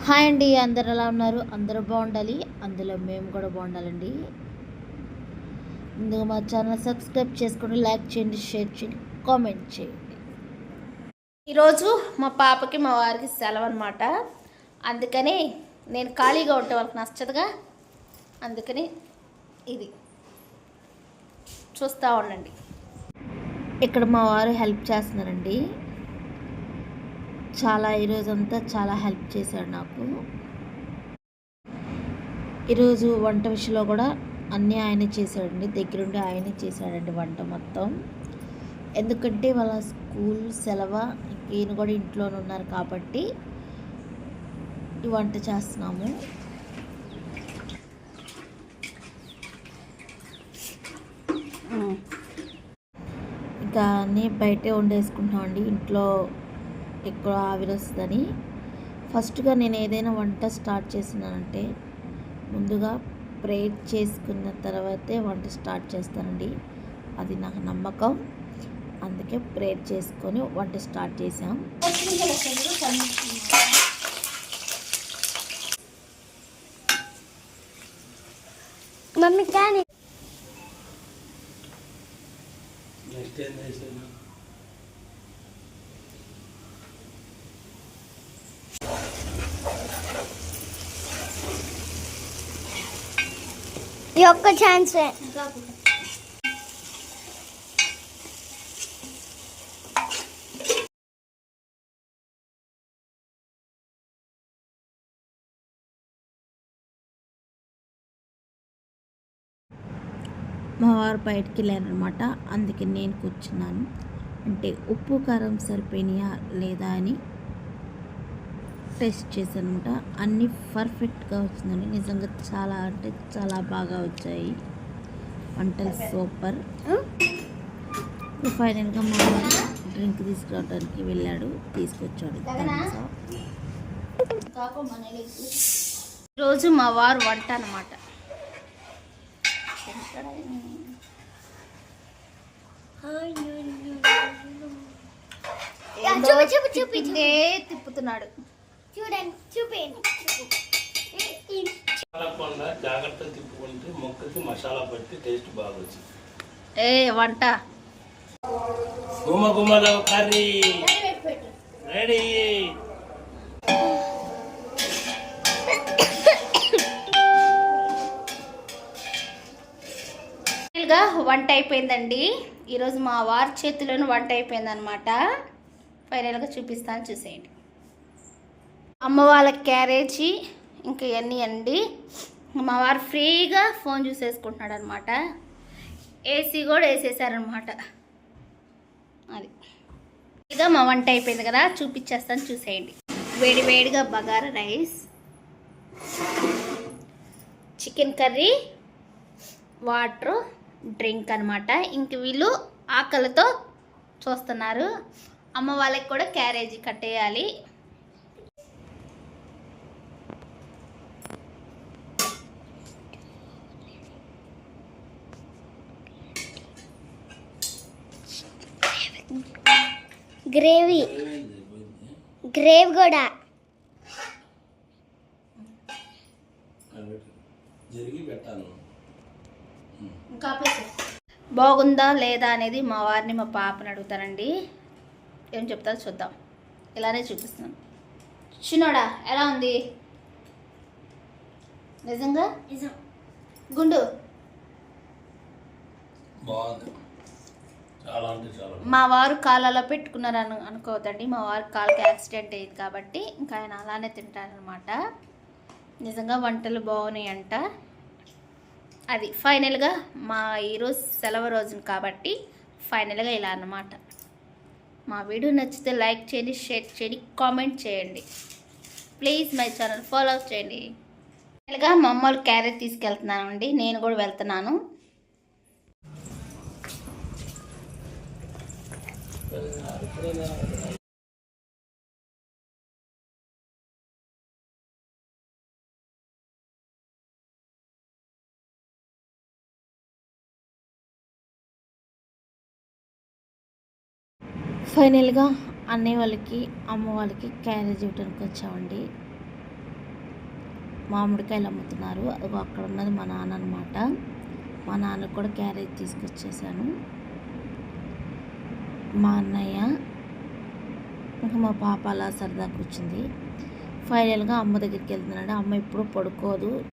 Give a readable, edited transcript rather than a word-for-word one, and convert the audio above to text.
Hi అండి, అందరు ఎలా ఉన్నారు? అందరూ బాగుండాలి, అందులో మేము కూడా బాగుండాలండి. ముందుగా మా ఛానల్ సబ్స్క్రైబ్ చేసుకోండి, లైక్ చేయండి, షేర్ చేయండి, కామెంట్ చేయండి. ఈరోజు మా పాపకి మా వారికి సెలవు అనమాట. అందుకని నేను ఖాళీగా ఉంటే వాళ్ళకి నచ్చదుగా, అందుకని ఇది చూస్తూ ఉండండి. ఇక్కడ మా వారు హెల్ప్ చేస్తున్నారండి. ఈరోజంతా చాలా హెల్ప్ చేశాడు నాకు. ఈరోజు వంట విషయంలో కూడా అన్నీ ఆయనే చేశాడండి, దగ్గరుండి ఆయనే చేశాడండి వంట మొత్తం. ఎందుకంటే వాళ్ళ స్కూల్ సెలవు, ఈయన కూడా ఇంట్లోనే ఉన్నారు కాబట్టి ఈ వంట చేస్తున్నాము. ఇంకా అన్నీ బయటే వండేసుకుంటామండి, ఇంట్లో ఎక్కువ ఆవిరి వస్తుందని. ఫస్ట్గా నేను ఏదైనా వంట స్టార్ట్ చేసినానంటే ముందుగా ప్రేయర్ చేసుకున్న తర్వాతే వంట స్టార్ట్ చేస్తానండి. అది నాకు నమ్మకం, అందుకే ప్రేయర్ చేసుకొని వంట స్టార్ట్ చేసాం. మమ్మీ కానీ ఈ ఒక్క ఛాన్స్ మా వారు బయటికి వెళ్ళారనమాట, అందుకే నేను కూర్చున్నాను. అంటే ఉప్పు కారం సరిపోయినాయా లేదా అని టేస్ట్ చేశానమాట. అన్నీ పర్ఫెక్ట్గా వచ్చిందండి, నిజంగా చాలా అంటే చాలా బాగా వచ్చాయి వంటలు, సూపర్. ఫైనల్గా మా వారు డ్రింక్ తీసుకురావడానికి వెళ్ళాడు, తీసుకొచ్చాడు. ఈరోజు మా వారు వంట అనమాట. తిప్పుతున్నాడు చూడండి, చూపేయండి. జాగ్రత్తగా తిప్పుకుంటే మొక్కకి మసాలా పట్టి టేస్ట్ బాగా వచ్చింది. వంట గుమ్మల కర్రీ రెడీ. వంట అయిపోయిందండి. ఈరోజు మా వారి చేతిలోనే వంట అయిపోయింది అనమాట. ఫైనల్గా చూపిస్తాను, చూసేయండి. అమ్మ వాళ్ళ క్యారేజీ ఇంకా ఇవన్నీ అండి. మా వారు ఫ్రీగా ఫోన్ చూసేసుకుంటున్నాడు అనమాట. ఏసీ కూడా వేసేసారనమాట. అది ఇక మా వంట అయిపోయింది కదా, చూపించేస్తాను, చూసేయండి. వేడి వేడిగా bagara rice, chicken curry, water, drink అనమాట. ఇంక వీళ్ళు ఆకలితో చూస్తున్నారు. అమ్మ వాళ్ళకి కూడా క్యారేజీ కట్టేయాలి. గ్రేవ్ కూడా బాగుందా లేదా అనేది మా వారిని మా పాపని అడుగుతానండి. ఏం చెప్తారో చూద్దాం. ఇలానే చూపిస్తున్నాను. చిన్నోడా ఎలా ఉంది? నిజంగా గుండు మా వారు కాళ్ళలో పెట్టుకున్నారు అనుకోవద్దండి. మా వారు కాళ్ళకి యాక్సిడెంట్ అయ్యింది కాబట్టి ఇంకా ఆయన అలానే తింటారనమాట. నిజంగా వంటలు బాగున్నాయి అంట. అది ఫైనల్గా మా ఈరోజు సెలవు రోజున కాబట్టి ఫైనల్గా ఇలా అన్నమాట. మా వీడియో నచ్చితే లైక్ చేయండి, షేర్ చేయండి, కామెంట్ చేయండి. ప్లీజ్ మై ఛానల్ ఫాలో చేయండి. ఫైనల్గా మా అమ్మ వాళ్ళు క్యారెట్ తీసుకెళ్తున్నాను అండి, నేను కూడా వెళ్తున్నాను. ఫైనల్గా అన్నయ్య వాళ్ళకి, అమ్మ వాళ్ళకి క్యారేజ్ ఇవ్వడానికి వచ్చామండి. మామిడికాయలు అమ్ముతున్నారు. అదిగో అక్కడ ఉన్నది మా నాన్న అనమాట. మా నాన్నకు కూడా క్యారేజ్ తీసుకొచ్చేసాను. మా అన్నయ్య ఇంకా మా పాప అలా సరదా కూర్చుంది. ఫైనల్గా అమ్మ దగ్గరికి వెళ్తున్నాడు. అమ్మ ఎప్పుడు పడుకోదు.